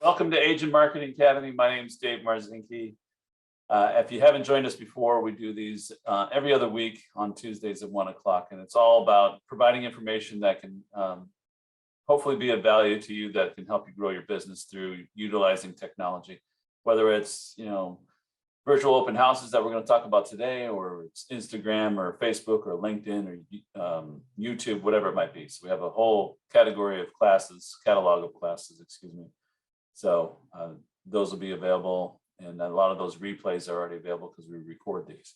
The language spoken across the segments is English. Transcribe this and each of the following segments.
Welcome to Agent Marketing Academy. My name is Dave Marzinski. If you haven't joined us before, we do these every other week on Tuesdays at 1 o'clock, and it's all about providing information that can hopefully be of value to you, that can help you grow your business through utilizing technology, whether it's virtual open houses that we're going to talk about today, or it's Instagram or Facebook or LinkedIn or YouTube, whatever it might be. So we have a whole category of classes, catalog of classes, excuse me. So those will be available, and a lot of those replays are already available because we record these.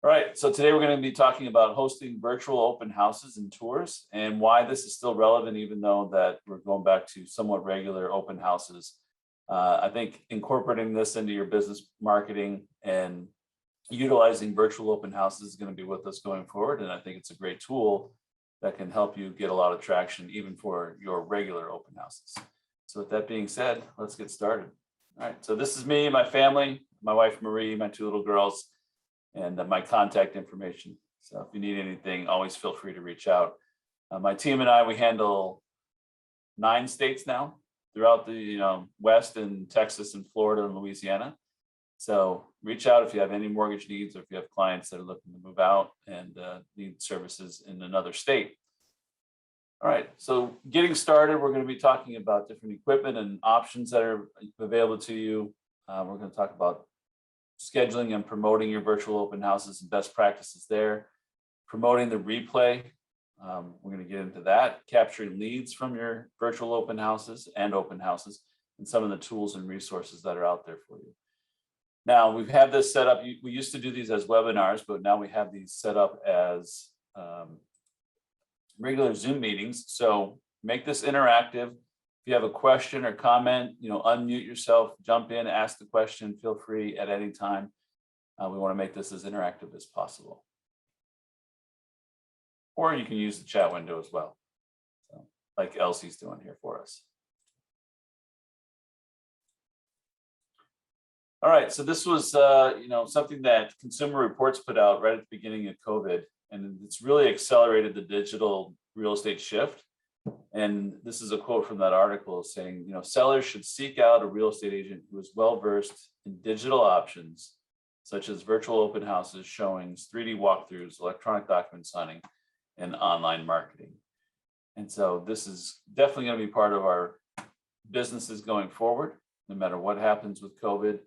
All right, so today we're going to be talking about hosting virtual open houses and tours, and why this is still relevant, even though that we're going back to somewhat regular open houses. I think incorporating this into your business marketing and utilizing virtual open houses is going to be with us going forward. And I think it's a great tool that can help you get a lot of traction, even for your regular open houses. So with that being said, let's get started. All right, so this is me, my family, my wife, Marie, my two little girls, and my contact information. So if you need anything, always feel free to reach out. My team and I, we handle 9 states now, throughout the West, and Texas and Florida and Louisiana. So reach out if you have any mortgage needs, or if you have clients that are looking to move out and need services in another state. All right, so getting started, we're going to be talking about different equipment and options that are available to you. We're going to talk about scheduling and promoting your virtual open houses and best practices there, promoting the replay. We're going to get into that, capturing leads from your virtual open houses, and some of the tools and resources that are out there for you. Now, we've had this set up. We used to do these as webinars, but now we have these set up as regular Zoom meetings. So make this interactive. If you have a question or comment, unmute yourself, jump in, ask the question, feel free at any time. We want to make this as interactive as possible. Or you can use the chat window as well, so, like Elsie's doing here for us. All right, so this was something that Consumer Reports put out right at the beginning of COVID, and it's really accelerated the digital real estate shift. And this is a quote from that article saying, sellers should seek out a real estate agent who is well-versed in digital options, such as virtual open houses, showings, 3D walkthroughs, electronic document signing, and online marketing. And so this is definitely going to be part of our businesses going forward, no matter what happens with COVID,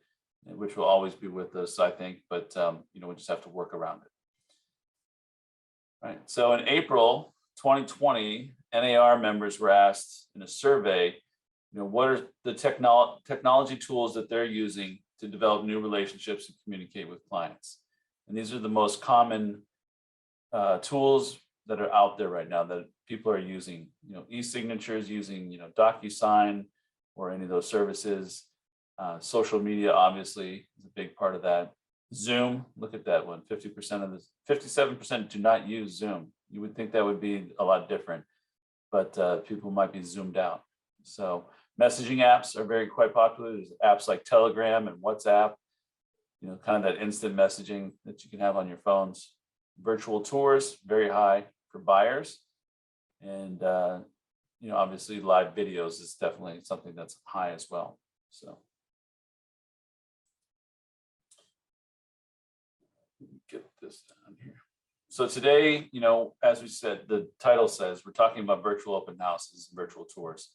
which will always be with us, I think, but we just have to work around it. All right, so in April 2020, NAR members were asked in a survey, what are the technology tools that they're using to develop new relationships and communicate with clients. And these are the most common tools that are out there right now that people are using, e-signatures, using, DocuSign or any of those services. Social media, obviously, is a big part of that. Zoom, look at that one, 57% do not use Zoom. You would think that would be a lot different, but people might be zoomed out. So messaging apps are quite popular. There's apps like Telegram and WhatsApp, kind of that instant messaging that you can have on your phones. Virtual tours, very high for buyers. And, obviously live videos is definitely something that's high as well. So get this down here. So today, as we said, the title says we're talking about virtual open houses and virtual tours.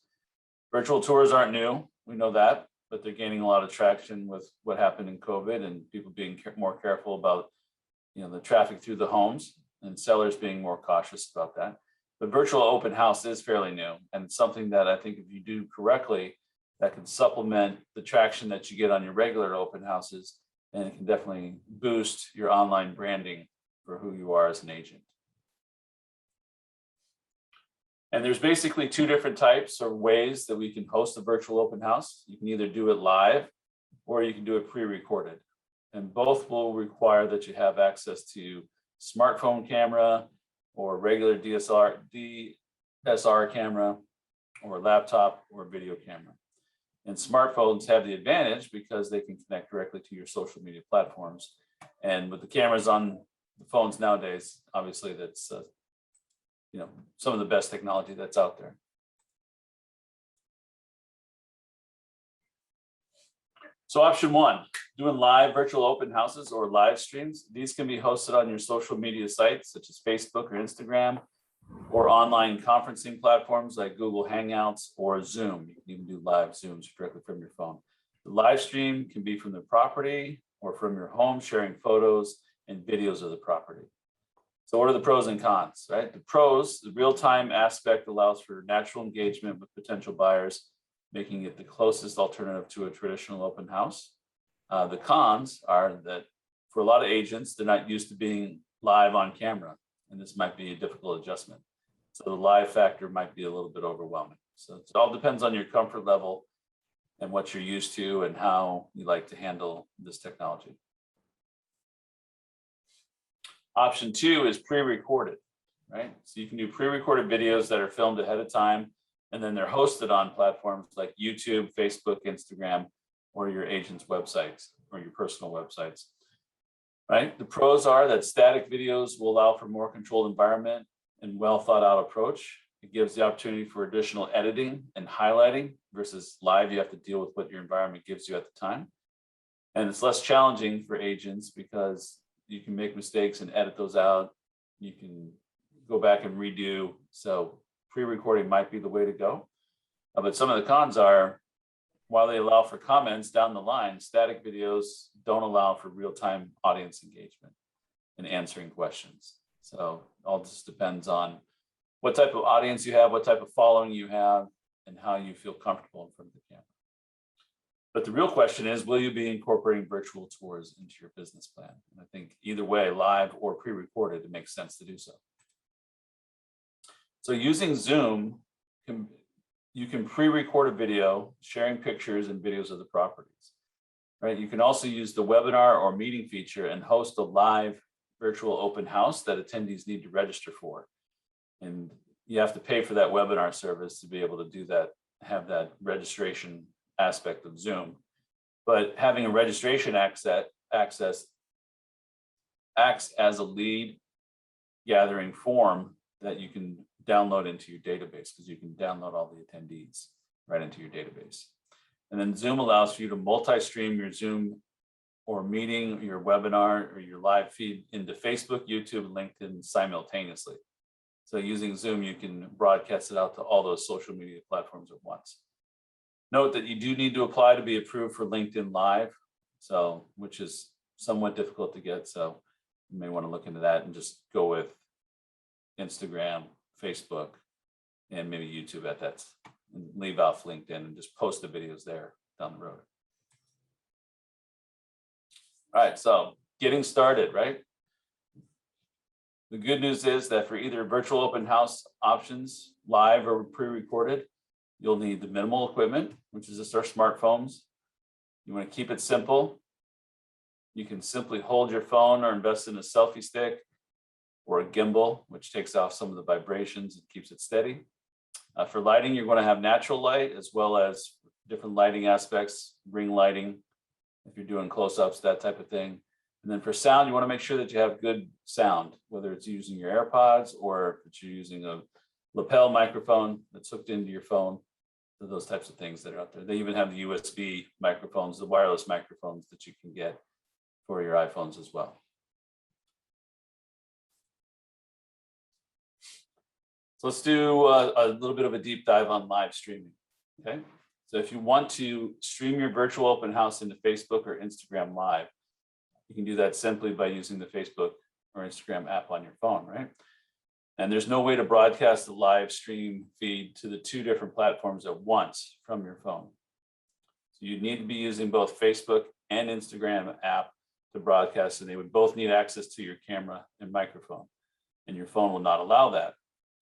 Virtual tours aren't new, we know that, but they're gaining a lot of traction with what happened in COVID and people being more careful about the traffic through the homes, and sellers being more cautious about that. But virtual open house is fairly new, and it's something that I think if you do correctly, that can supplement the traction that you get on your regular open houses, and it can definitely boost your online branding for who you are as an agent. And there's basically 2 different types or ways that we can host a virtual open house. You can either do it live, or you can do it pre-recorded. And both will require that you have access to smartphone camera or regular DSLR camera, or laptop or video camera. And smartphones have the advantage because they can connect directly to your social media platforms. And with the cameras on the phones nowadays, obviously that's some of the best technology that's out there. So option one, doing live virtual open houses or live streams. These can be hosted on your social media sites such as Facebook or Instagram, or online conferencing platforms like Google Hangouts or Zoom. You can even do live Zooms directly from your phone. The live stream can be from the property or from your home, sharing photos and videos of the property. So what are the pros and cons, right? The pros, the real-time aspect allows for natural engagement with potential buyers, making it the closest alternative to a traditional open house. The cons are that for a lot of agents, they're not used to being live on camera, and this might be a difficult adjustment. So the live factor might be a little bit overwhelming. So it all depends on your comfort level and what you're used to and how you like to handle this technology. Option two is pre-recorded, right? So you can do pre-recorded videos that are filmed ahead of time, and then they're hosted on platforms like YouTube, Facebook, Instagram, or your agent's websites or your personal websites, right? The pros are that static videos will allow for more controlled environment and well thought out approach. It gives the opportunity for additional editing and highlighting versus live. You have to deal with what your environment gives you at the time. And it's less challenging for agents because you can make mistakes and edit those out. You can go back and redo. So pre-recording might be the way to go. But some of the cons are, while they allow for comments down the line, static videos don't allow for real-time audience engagement and answering questions. So it all just depends on what type of audience you have, what type of following you have, and how you feel comfortable in front of the camera. But the real question is, will you be incorporating virtual tours into your business plan? And I think either way, live or pre-recorded, it makes sense to do so. So using Zoom, you can pre-record a video, sharing pictures and videos of the properties, right? You can also use the webinar or meeting feature and host a live virtual open house that attendees need to register for. And you have to pay for that webinar service to be able to do that, have that registration aspect of Zoom. But having a registration access acts as a lead gathering form that you can download into your database, because you can download all the attendees right into your database. And then Zoom allows for you to multi-stream your Zoom or meeting, your webinar, or your live feed into Facebook, YouTube, and LinkedIn simultaneously. So using Zoom, you can broadcast it out to all those social media platforms at once. Note that you do need to apply to be approved for LinkedIn Live, so which is somewhat difficult to get. So you may want to look into that and just go with Instagram, Facebook, and maybe YouTube at that, and leave off LinkedIn and just post the videos there down the road. All right, so getting started, right? The good news is that for either virtual open house options, live or pre-recorded, you'll need the minimal equipment, which is just our smartphones. You want to keep it simple. You can simply hold your phone or invest in a selfie stick or a gimbal, which takes off some of the vibrations and keeps it steady. For lighting, you're going to have natural light as well as different lighting aspects, ring lighting, if you're doing close-ups, that type of thing. And then for sound, you want to make sure that you have good sound, whether it's using your AirPods or if you're using a lapel microphone that's hooked into your phone. So those types of things that are out there. They even have the USB microphones, the wireless microphones that you can get for your iPhones as well. So let's do a little bit of a deep dive on live streaming, okay? So if you want to stream your virtual open house into Facebook or Instagram Live, you can do that simply by using the Facebook or Instagram app on your phone, right? And there's no way to broadcast the live stream feed to the two different platforms at once from your phone. So you need to be using both Facebook and Instagram app to broadcast, and they would both need access to your camera and microphone, and your phone will not allow that.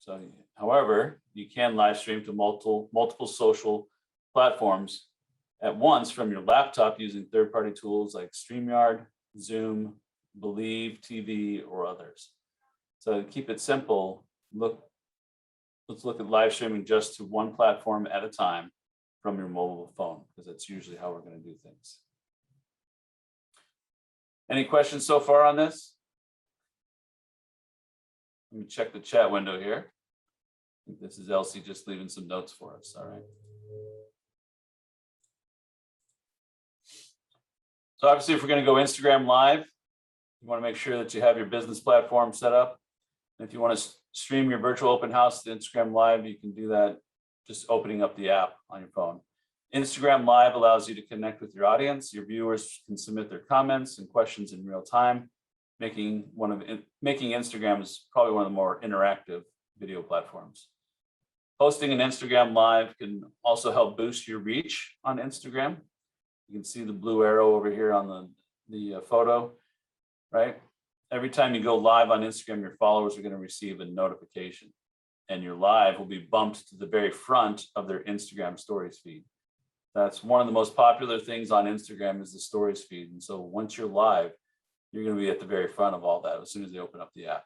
So, however, you can live stream to multiple social platforms at once from your laptop using third-party tools like StreamYard, Zoom, Believe TV, or others. So to keep it simple, let's look at live streaming just to one platform at a time from your mobile phone, because that's usually how we're going to do things. Any questions so far on this? Let me check the chat window here. I think this is Elsie just leaving some notes for us. All right. So obviously, if we're going to go Instagram Live, you want to make sure that you have your business platform set up. And if you want to stream your virtual open house to Instagram Live, you can do that just opening up the app on your phone. Instagram Live allows you to connect with your audience. Your viewers can submit their comments and questions in real time, making Instagram is probably one of the more interactive video platforms. Posting an Instagram Live can also help boost your reach on Instagram. You can see the blue arrow over here on the photo, right? Every time you go live on Instagram, your followers are going to receive a notification, and your live will be bumped to the very front of their Instagram stories feed. That's one of the most popular things on Instagram is the stories feed. And so once you're live, you're going to be at the very front of all that as soon as they open up the app.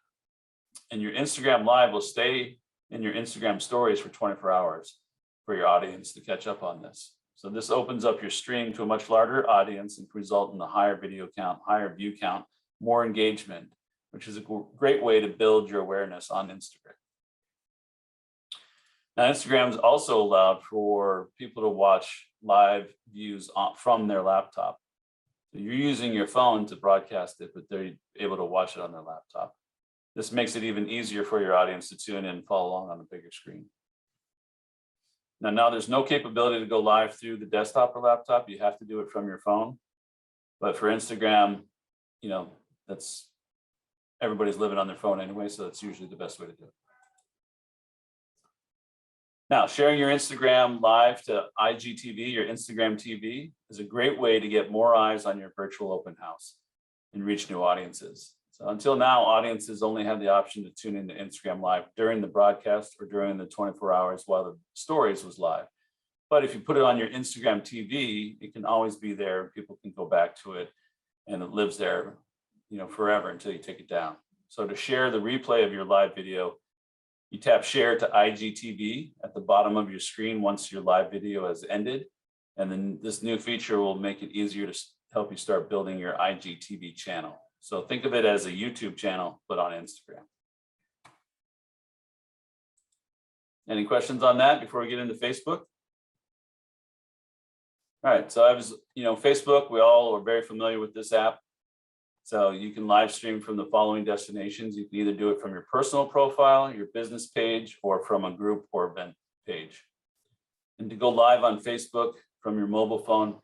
And your Instagram Live will stay in your Instagram stories for 24 hours for your audience to catch up on this. So this opens up your stream to a much larger audience and can result in a higher video count, higher view count, more engagement, which is a great way to build your awareness on Instagram. Now, Instagram is also allowed for people to watch live views from their laptop. So you're using your phone to broadcast it, but they're able to watch it on their laptop. This makes it even easier for your audience to tune in and follow along on the bigger screen. Now there's no capability to go live through the desktop or laptop. You have to do it from your phone. But for Instagram, that's everybody's living on their phone anyway, so that's usually the best way to do it. Now, sharing your Instagram Live to IGTV, your Instagram TV, is a great way to get more eyes on your virtual open house and reach new audiences. So until now, audiences only had the option to tune into Instagram Live during the broadcast or during the 24 hours while the stories was live. But if you put it on your Instagram TV, it can always be there. People can go back to it, and it lives there, forever until you take it down. So to share the replay of your live video, you tap share to IGTV at the bottom of your screen once your live video has ended. And then this new feature will make it easier to help you start building your IGTV channel. So think of it as a YouTube channel, but on Instagram. Any questions on that before we get into Facebook? All right, so Facebook, we all are very familiar with this app. So you can live stream from the following destinations. You can either do it from your personal profile, your business page, or from a group or event page. And to go live on Facebook from your mobile phone,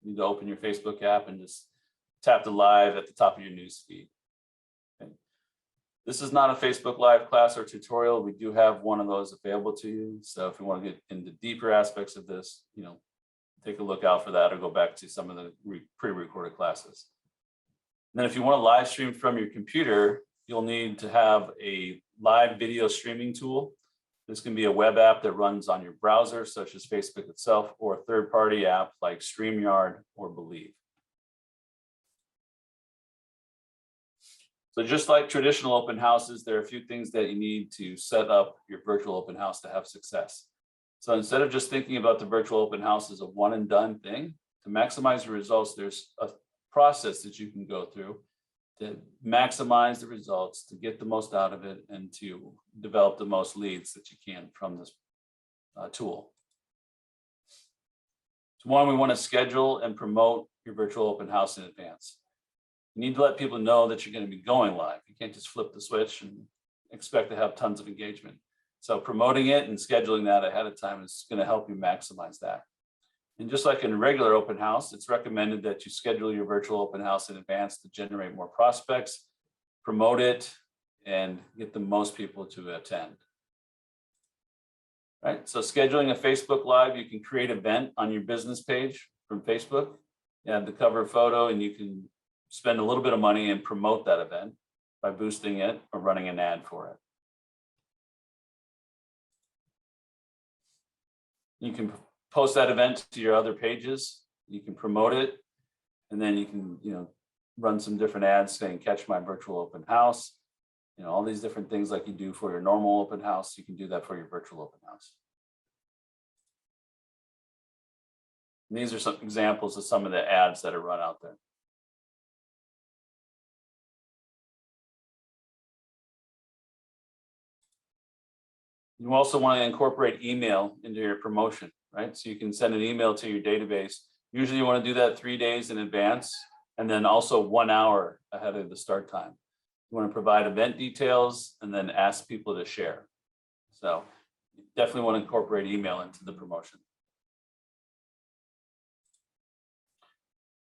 you need to open your Facebook app and just tap the live at the top of your news feed. Okay. This is not a Facebook Live class or tutorial. We do have one of those available to you. So if you want to get into deeper aspects of this, take a look out for that or go back to some of the pre-recorded classes. And then if you want to live stream from your computer, you'll need to have a live video streaming tool. This can be a web app that runs on your browser, such as Facebook itself, or a third-party app like StreamYard or Believe. So just like traditional open houses, there are a few things that you need to set up your virtual open house to have success. So instead of just thinking about the virtual open house as a one and done thing, to maximize the results, there's a process that you can go through to maximize the results, to get the most out of it, and to develop the most leads that you can from this tool. So one, we want to schedule and promote your virtual open house in advance. You need to let people know that you're going to be going live. You can't just flip the switch and expect to have tons of engagement. So promoting it and scheduling that ahead of time is going to help you maximize that. And just like in a regular open house, it's recommended that you schedule your virtual open house in advance to generate more prospects, promote it, and get the most people to attend. Right, so scheduling a Facebook Live, you can create an event on your business page from Facebook. You have the cover photo, and you can spend a little bit of money and promote that event by boosting it or running an ad for it. You can post that event to your other pages. You can promote it, and then you can, run some different ads saying, "Catch my virtual open house." All these different things like you do for your normal open house, you can do that for your virtual open house. And these are some examples of some of the ads that are run out there. You also want to incorporate email into your promotion, right? So you can send an email to your database. Usually you want to do that 3 days in advance and then also 1 hour ahead of the start time. You want to provide event details and then ask people to share. So you definitely want to incorporate email into the promotion.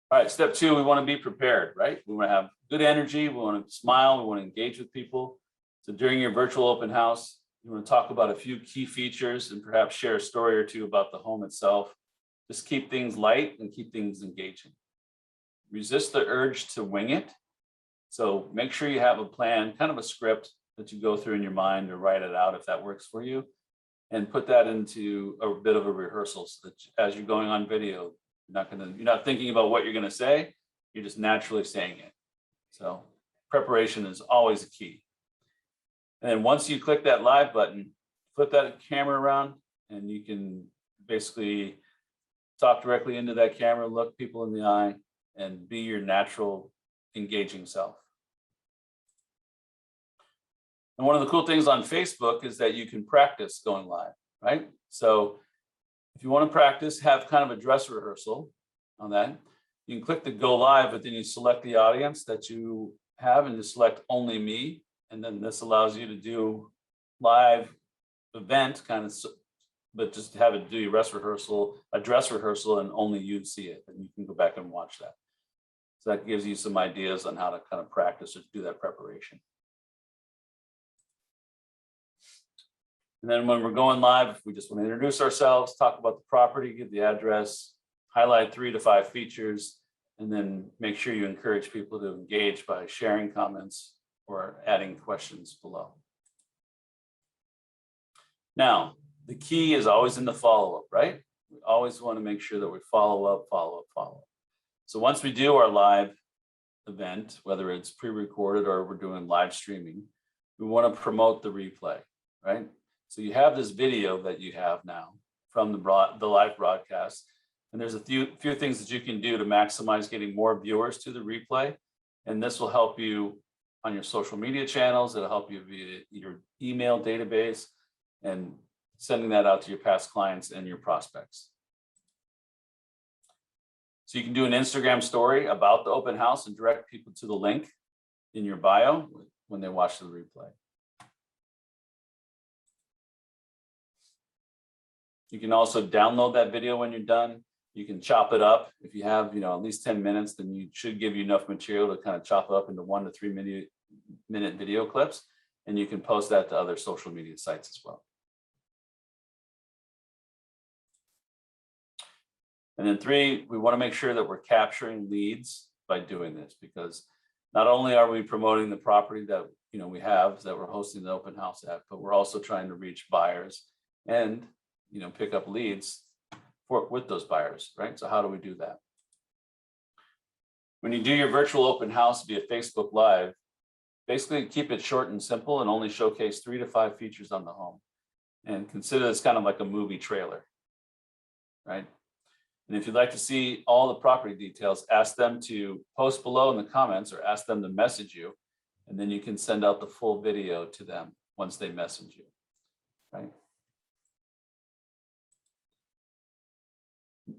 All right, step 2, we want to be prepared, right? We want to have good energy, we want to smile, we want to engage with people. So during your virtual open house, you want to talk about a few key features and perhaps share a story or two about the home itself. Just keep things light and keep things engaging. Resist the urge to wing it. So make sure you have a plan, kind of a script that you go through in your mind or write it out if that works for you, and put that into a bit of a rehearsal so that as you're going on video, you're not thinking about what you're going to say, you're just naturally saying it. So preparation is always a key. And then once you click that live button, flip that camera around and you can basically talk directly into that camera, look people in the eye, and be your natural, engaging self. And one of the cool things on Facebook is that you can practice going live, right? So if you want to practice, have kind of a dress rehearsal on that. You can click the go live, but then you select the audience that you have and just select only me. And then this allows you to do live event kind of, but just have it do your a dress rehearsal, and only you see it. And you can go back and watch that. So that gives you some ideas on how to kind of practice or do that preparation. And then when we're going live, we just want to introduce ourselves, talk about the property, give the address, highlight 3 to 5 features, and then make sure you encourage people to engage by sharing comments or adding questions below. Now, the key is always in the follow-up, right? We always want to make sure that we follow up. So once we do our live event, whether it's pre-recorded or we're doing live streaming, we want to promote the replay, right? So you have this video that you have now from the live broadcast, and there's a few things that you can do to maximize getting more viewers to the replay. And this will help you on your social media channels. It'll help you via your email database and sending that out to your past clients and your prospects. So you can do an Instagram story about the open house and direct people to the link in your bio when they watch the replay. You can also download that video when you're done. You can chop it up. If you have, at least 10 minutes, then you should give you enough material to kind of chop it up into 1 to 3 minute video clips. And you can post that to other social media sites as well. And then 3, we want to make sure that we're capturing leads by doing this, because not only are we promoting the property that we have that we're hosting the open house at, but we're also trying to reach buyers and pick up leads with those buyers, right? So how do we do that? When you do your virtual open house via Facebook Live, basically keep it short and simple and only showcase 3 to 5 features on the home. And consider this kind of like a movie trailer, right? And if you'd like to see all the property details, ask them to post below in the comments or ask them to message you. And then you can send out the full video to them once they message you, right?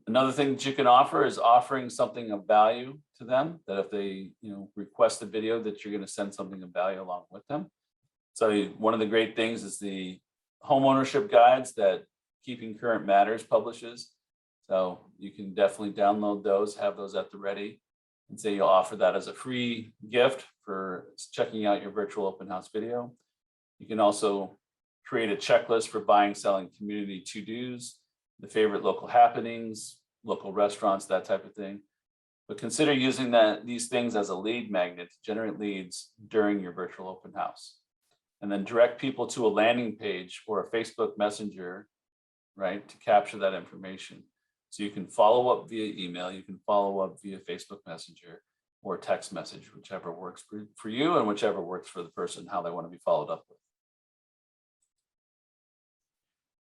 Another thing that you can offer is offering something of value to them, that if they request a video, that you're going to send something of value along with them. So one of the great things is the home ownership guides that Keeping Current Matters publishes. So you can definitely download those, have those at the ready, and say you'll offer that as a free gift for checking out your virtual open house video. You can also create a checklist for buying, selling community to-dos, the favorite local happenings, local restaurants, that type of thing. But consider using these things as a lead magnet to generate leads during your virtual open house. And then direct people to a landing page or a Facebook Messenger, right, to capture that information. So you can follow up via email, you can follow up via Facebook Messenger or text message, whichever works for you and whichever works for the person, how they want to be followed up with.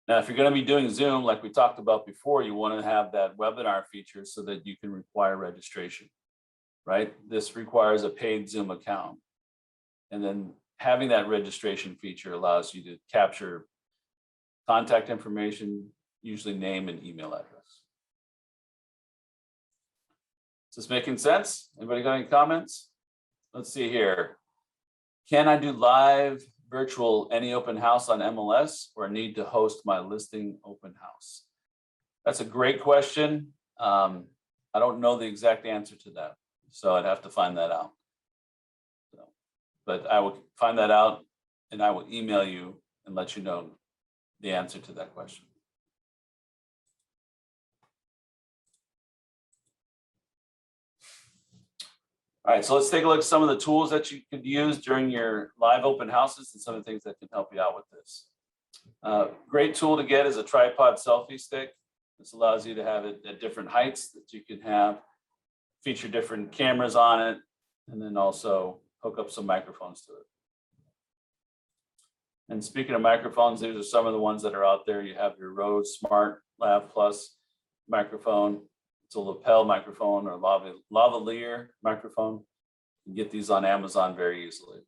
Now, if you're going to be doing Zoom, like we talked about before, you want to have that webinar feature so that you can require registration, right? This requires a paid Zoom account. And then having that registration feature allows you to capture contact information, usually name and email address. Is this making sense? Anybody got any comments? Let's see here. Can I do live virtual any open house on MLS or need to host my listing open house? That's a great question. I don't know the exact answer to that, so I'd have to find that out. But I will find that out and I will email you and let you know the answer to that question. All right, so let's take a look at some of the tools that you could use during your live open houses and some of the things that can help you out with this. Great tool to get is a tripod selfie stick. This allows you to have it at different heights that you can have, feature different cameras on it, and then also hook up some microphones to it. And speaking of microphones, these are some of the ones that are out there. You have your Rode Smart Lav Plus microphone. It's a lapel microphone or lavalier microphone. You can get these on Amazon very easily.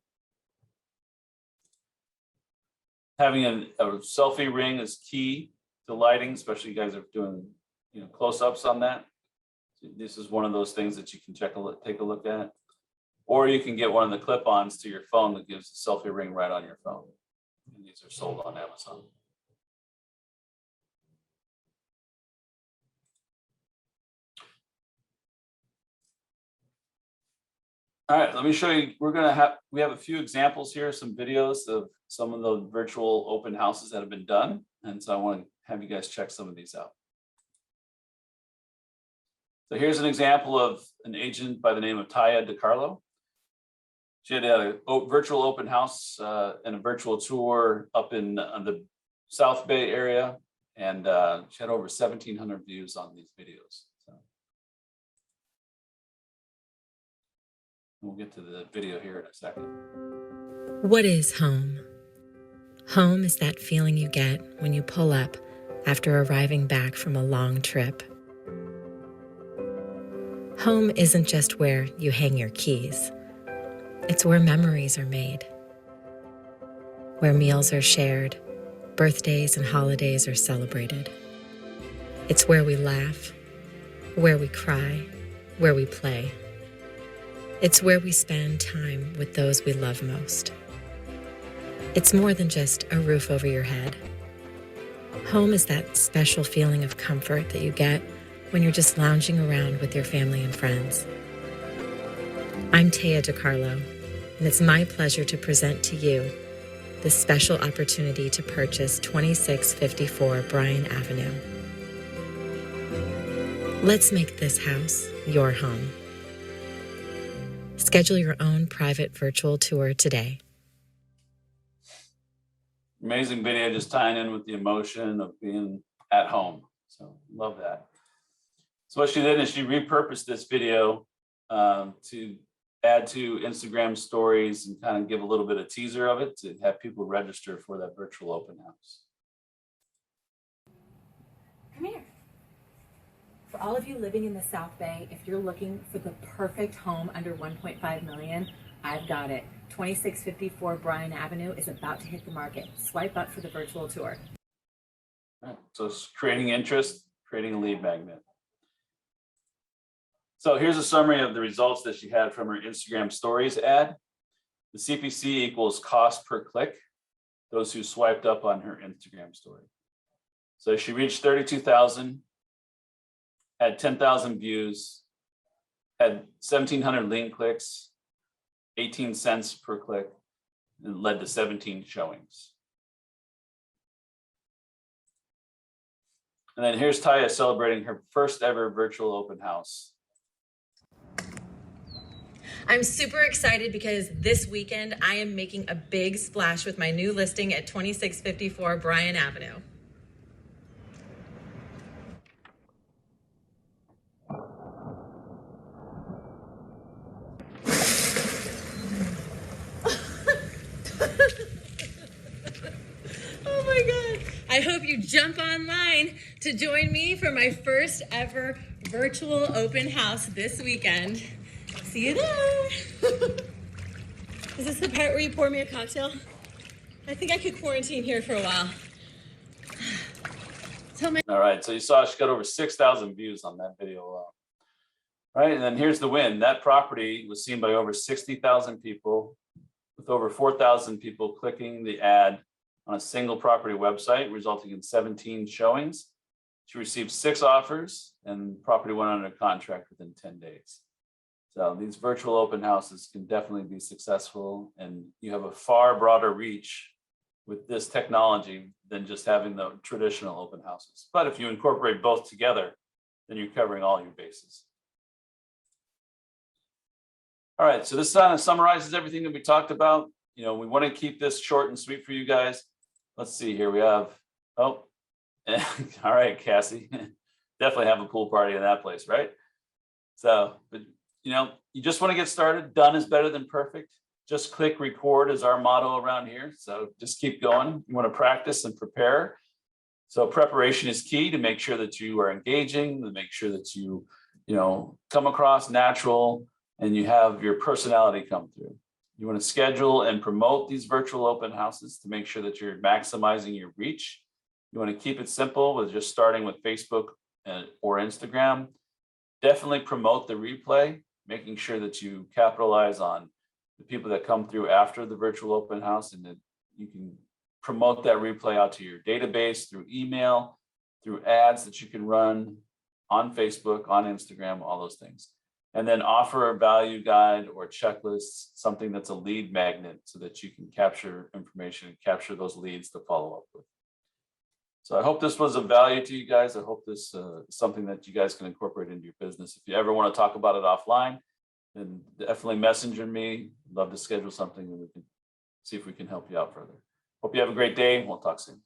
Having a selfie ring is key to lighting, especially you guys are doing close-ups on that. This is one of those things that you can take a look at. Or you can get one of the clip-ons to your phone that gives the selfie ring right on your phone. And these are sold on Amazon. All right, let me show you. We have a few examples here, some videos of some of the virtual open houses that have been done. And so I want to have you guys check some of these out. So here's an example of an agent by the name of Taya DeCarlo. She had a virtual open house and a virtual tour up in the South Bay area. And she had over 1,700 views on these videos. So we'll get to the video here in a second. What is home? Home is that feeling you get when you pull up after arriving back from a long trip. Home isn't just where you hang your keys. It's where memories are made, where meals are shared, birthdays and holidays are celebrated. It's where we laugh, where we cry, where we play. It's where we spend time with those we love most. It's more than just a roof over your head. Home is that special feeling of comfort that you get when you're just lounging around with your family and friends. I'm Taya DeCarlo, and it's my pleasure to present to you this special opportunity to purchase 2654 Bryan Avenue. Let's make this house your home. Schedule your own private virtual tour today. Amazing video, just tying in with the emotion of being at home. So love that. So what she did is she repurposed this video to add to Instagram stories and kind of give a little bit of teaser of it to have people register for that virtual open house. Come here. For all of you living in the South Bay, if you're looking for the perfect home under 1.5 million, I've got it. 2654 Bryan Avenue is about to hit the market. Swipe up for the virtual tour. All right, so it's creating interest, creating a lead magnet. So here's a summary of the results that she had from her Instagram stories ad. The CPC equals cost per click, those who swiped up on her Instagram story. So she reached 32,000, had 10,000 views, had 1,700 link clicks, 18 cents per click, and led to 17 showings. And then here's Taya celebrating her first ever virtual open house. I'm super excited because this weekend I am making a big splash with my new listing at 2654 Bryan Avenue. Oh my God. I hope you jump online to join me for my first ever virtual open house this weekend. See you there. Is this the part where you pour me a cocktail? I think I could quarantine here for a while. All right, so you saw she got over 6,000 views on that video alone. All Right, and then here's the win. That property was seen by over 60,000 people, with over 4,000 people clicking the ad on a single property website, resulting in 17 showings. She received 6 offers, and property went under contract within 10 days. So these virtual open houses can definitely be successful, and you have a far broader reach with this technology than just having the traditional open houses. But if you incorporate both together, then you're covering all your bases. All right, so this summarizes everything that we talked about. You know, we want to keep this short and sweet for you guys. Let's see here. We have, all right, Cassie, definitely have a pool party in that place, right? So, but you know, you just want to get started. Done is better than perfect. Just click record is our motto around here. So just keep going. You want to practice and prepare. So preparation is key to make sure that you are engaging, to make sure that you come across natural, and you have your personality come through. You want to schedule and promote these virtual open houses to make sure that you're maximizing your reach. You want to keep it simple with just starting with Facebook or Instagram. Definitely promote the replay, making sure that you capitalize on the people that come through after the virtual open house, and that you can promote that replay out to your database through email, through ads that you can run on Facebook, on Instagram, all those things. And then offer a value guide or checklist, something that's a lead magnet so that you can capture information and capture those leads to follow up with. So I hope this was of value to you guys. I hope this is something that you guys can incorporate into your business. If you ever want to talk about it offline, then definitely messenger me. I'd love to schedule something and we can see if we can help you out further. Hope you have a great day. We'll talk soon.